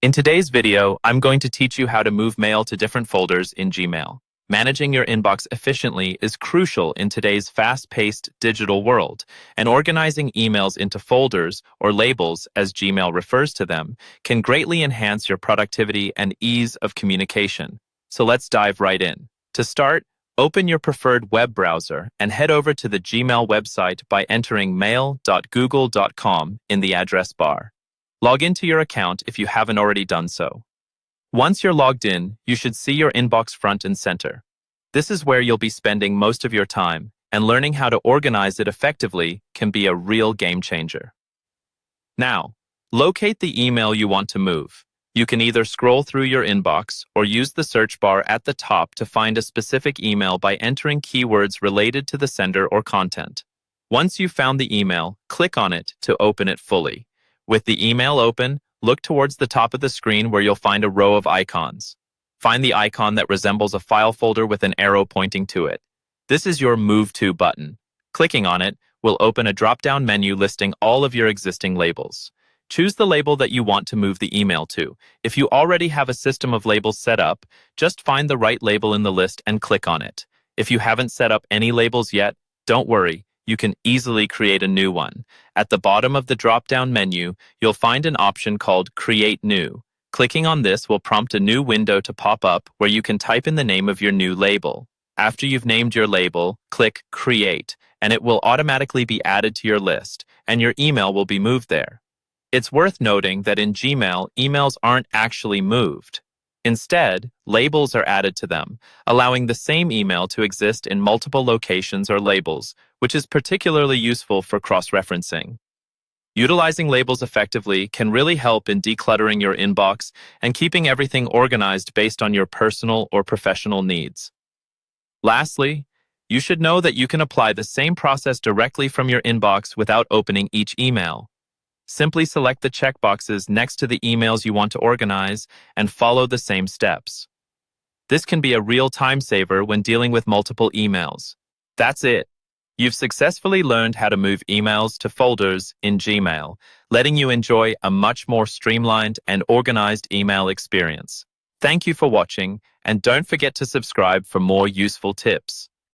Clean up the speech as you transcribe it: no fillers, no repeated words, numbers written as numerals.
In today's video, I'm going to teach you how to move mail to different folders in Gmail. Managing your inbox efficiently is crucial in today's fast-paced digital world, and organizing emails into folders or labels, as Gmail refers to them, can greatly enhance your productivity and ease of communication. So let's dive right in. To start, open your preferred web browser and head over to the Gmail website by entering mail.google.com in the address bar. Log into your account if you haven't already done so. Once you're logged in, you should see your inbox front and center. This is where you'll be spending most of your time, and learning how to organize it effectively can be a real game changer. Now, locate the email you want to move. You can either scroll through your inbox or use the search bar at the top to find a specific email by entering keywords related to the sender or content. Once you've found the email, click on it to open it fully. With the email open, look towards the top of the screen where you'll find a row of icons. Find the icon that resembles a file folder with an arrow pointing to it. This is your Move To button. Clicking on it will open a drop-down menu listing all of your existing labels. Choose the label that you want to move the email to. If you already have a system of labels set up, just find the right label in the list and click on it. If you haven't set up any labels yet, don't worry. You can easily create a new one. At the bottom of the drop-down menu, you'll find an option called Create New. Clicking on this will prompt a new window to pop up where you can type in the name of your new label. After you've named your label, click Create, and it will automatically be added to your list, and your email will be moved there. It's worth noting that in Gmail, emails aren't actually moved. Instead, labels are added to them, allowing the same email to exist in multiple locations or labels, which is particularly useful for cross-referencing. Utilizing labels effectively can really help in decluttering your inbox and keeping everything organized based on your personal or professional needs. Lastly, you should know that you can apply the same process directly from your inbox without opening each email. Simply select the checkboxes next to the emails you want to organize and follow the same steps. This can be a real time saver when dealing with multiple emails. That's it. You've successfully learned how to move emails to folders in Gmail, letting you enjoy a much more streamlined and organized email experience. Thank you for watching, and don't forget to subscribe for more useful tips.